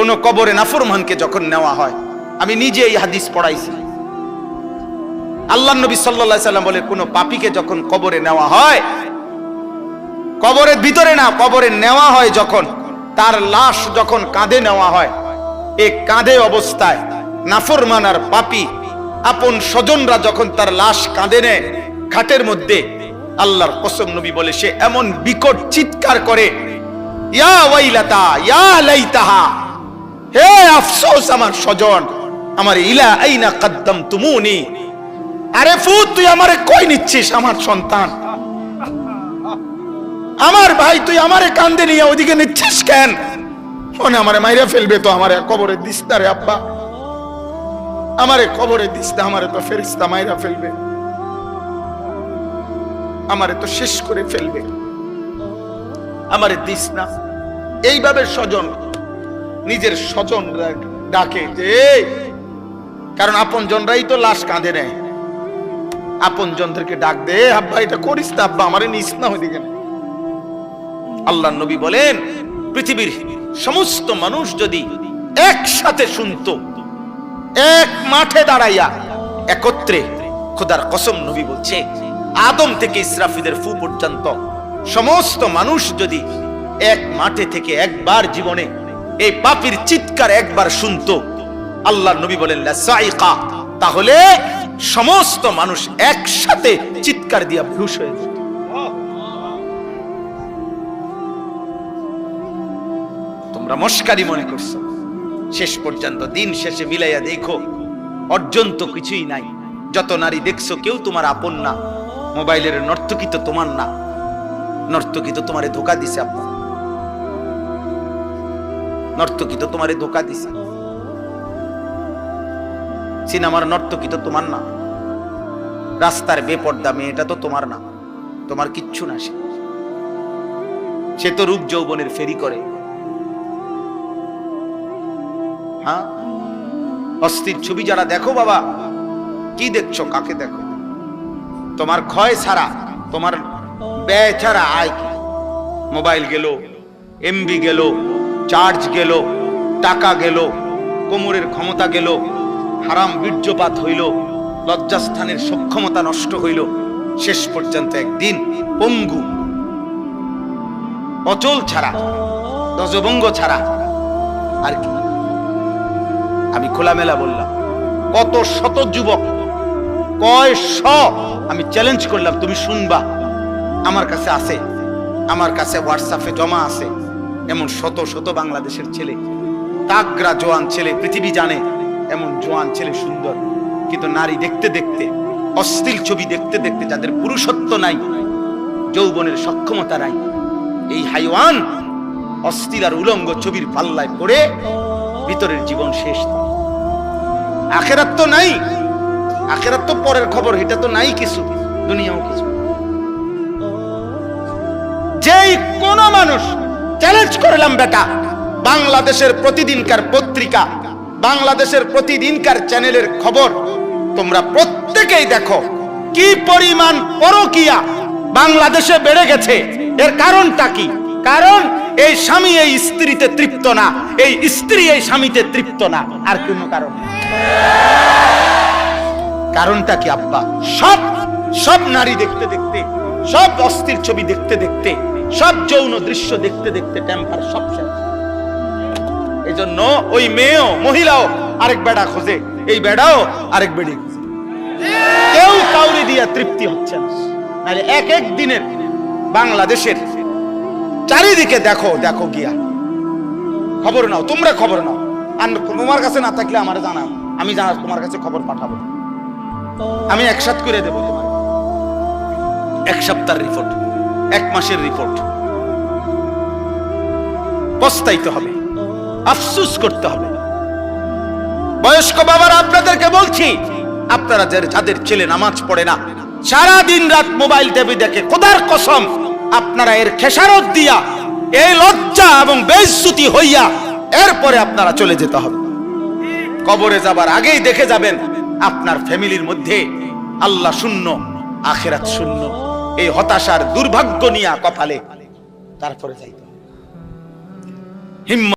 কোন কবরে নাফরমানকে যখন নেওয়া হয়, আমি নিজে এই হাদিস পড়াইছি, আল্লাহর নবী সাল্লাল্লাহু আলাইহি সাল্লাম বলে কোন পাপীকে যখন কবরে নেওয়া হয়, কবরের ভিতরে না, কবরে নেওয়া হয় যখন, তার লাশ যখন কাঁধে নেওয়া হয়, এই কাঁধে অবস্থায় নাফরমান আর পাপী আপন স্বজনরা যখন তার লাশ কাঁধে নেয় খাটের মধ্যে, আল্লাহর কসম নবী বলে সে এমন বিকট চিৎকার করে, ইয়া ওয়াইলাতা ইয়া লাইতাহা, হে আফসোস আমার স্বজন, আমার ইলা আইনা কদ্দামতুমুনি, আরে ফুত তুই আমারে কই নিচ্ছিস, আমার সন্তান, আমার ভাই তুই আমারে কান্দে নিয়ে ওদিকে নিচ্ছিস কেন? ওনে আমারে মাইরা ফেলবে তো, আমারে কবরে দিস না রে আব্বা, আমারে কবরে দিস না, আমারে তো ফেরেশতা মাইরা ফেলবে, আমারে তো শেষ করে ফেলবে, আমারে দিস না। এইভাবে স্বজন নিজের স্বজন ডাকে যে, কারণ আপন জনরাই তো লাশ কাঁধে নেয়, আপন জনদেরকে ডাক দে, আব্বা এটা করিস না, আব্বা আমারে নিস না ওইদিকে। আল্লাহর নবী বলেন পৃথিবীর সমস্ত মানুষ যদি একসাথে শুনতো, এক মাঠে দাঁড়াইয়া একত্রে, খোদার কসম নবী বলছে আদম থেকে ইসরাফিলের ফু পর্যন্ত সমস্ত মানুষ যদি এক মাঠে থেকে একবার জীবনে এই পাপীর চিৎকার একবার শুনতো, আল্লাহর নবী বলেন লাসাইকা, তাহলে সমস্ত মানুষ একসাথে চিৎকার দিয়া বেহুশ হয়ে যেত। তোমরা মস্কারি মনে করছো, শেষ পর্যন্ত দিন শেষে মিলাইয়া দেখো অর্জন তো কিছুই নাই। যত নারী দেখছো কেউ তোমার আপন না, মোবাইলের নর্তকী তো তোমার না, নর্তকী তো তোমারে ধোকা দিছে, আপা নর্তকী তো তোমারে ধোকা দিছে, সিনেমার নর্তকী তো তোমার না, রাস্তার বেপর্দা মেয়েটা তো তোমার না, তোমার কিচ্ছু না, সে তো রূপ যৌবনের ফেরি করে। হ্যাঁ, অস্থির ছবি যারা দেখো বাবা, কি দেখছো, কাকে দেখো? তোমার ক্ষয় ছাড়া, তোমার ব্যয় ছাড়া আয় কি? মোবাইল গেল, এমবি গেল, চার্জ গেল, টাকা গেল, কোমরের ক্ষমতা গেল, হারাম বীর্যপাত হইল, লজ্জাস্থানের সক্ষমতা নষ্ট হইল, শেষ পর্যন্ত একদিন পঙ্গু, অচল ছাড়া, ধ্বজভঙ্গ ছাড়া আর কি? আমি খোলামেলা বললাম, কত শত যুবক, কয়শ, আমি চ্যালেঞ্জ করলাম, তুমি শুনবা, আমার কাছে আছে, আমার কাছে হোয়াটসঅ্যাপে জমা আছে, এমন শত শত বাংলাদেশের ছেলে, তাগড়া জোয়ান ছেলে, পৃথিবী জানে এমন জোয়ান ছেলে সুন্দর, কিন্তু নারী দেখতে দেখতে, অশ্লীল ছবি দেখতে দেখতে, যাদের পুরুষত্ব নাই, যৌবনের সক্ষমতা নাই, এই হাইওয়ান অশ্লীল আর উলঙ্গ ছবির পাল্লায় পড়ে ভিতরের জীবন শেষ। আখেরাত তো নাই, আখেরাত তো পরের খবর, এটা তো নাই কিছু, দুনিয়াও কিছু। যেই কোন মানুষ চ্যালেঞ্জ করলাম বেটা, বাংলাদেশের প্রতিদিনকার পত্রিকা, বাংলাদেশের প্রতিদিনকার চ্যানেলের খবর তোমরা প্রত্যেকেই দেখো, কি পরিমাণ পরকীয়া বাংলাদেশে বেড়ে গেছে। এর কারণটা কি? কারণ এই স্বামী এই স্ত্রীতে তৃপ্ত না, এই স্ত্রী এই স্বামীতে তৃপ্ত না, আর কোন কারণ? কারণটা কি আব্বা? সব সব নারী দেখতে দেখতে, সব অস্থির ছবি দেখতে দেখতে, সব যৌন দৃশ্য দেখতে দেখতে টেম্পার সব শেষ। এই জন্য ওই মেয়েও, মহিলাও আরেক বেড়া খোঁজে, এই বেড়াও আরেক বেড়ি খোঁজে, কেউ কাউরি দিয়া তৃপ্তি হচ্ছে না। নাহলে এক এক দিনের বাংলাদেশের চারিদিকে দেখো, দেখো গিয়া খবর নাও, তোমরা খবর নাও, আর তোমার কাছে না থাকলে আমার জানাও, আমি জানা তোমার কাছে খবর পাঠাবো, আমি একসাথ করে দেবো তোমার, এক সপ্তাহের রিপোর্ট, এক মাসের রিপোর্ট। পস্তাইতে হবে, আফসোস করতে হবে। বয়স্ক বাবারা আপনাদেরকে বলছি, আপনারা যাদের ছেলে নামাজ পড়ে না, সারা দিন রাত মোবাইল টিভি দেখে, খোদার কসম আপনারা এর খেসারত দিয়া, এই লজ্জা এবং বেইজ্জতি হইয়া এরপরে আপনারা চলে যেতে হবে। কবরে যাবার আগেই দেখে যাবেন আপনার ফ্যামিলির মধ্যে আল্লাহ শূন্য, আখিরাত শূন্য, এই হতাশার দুর্ভাগ্য নিয়া কপালে, তারপরে যাইতে হবে। হিম্মত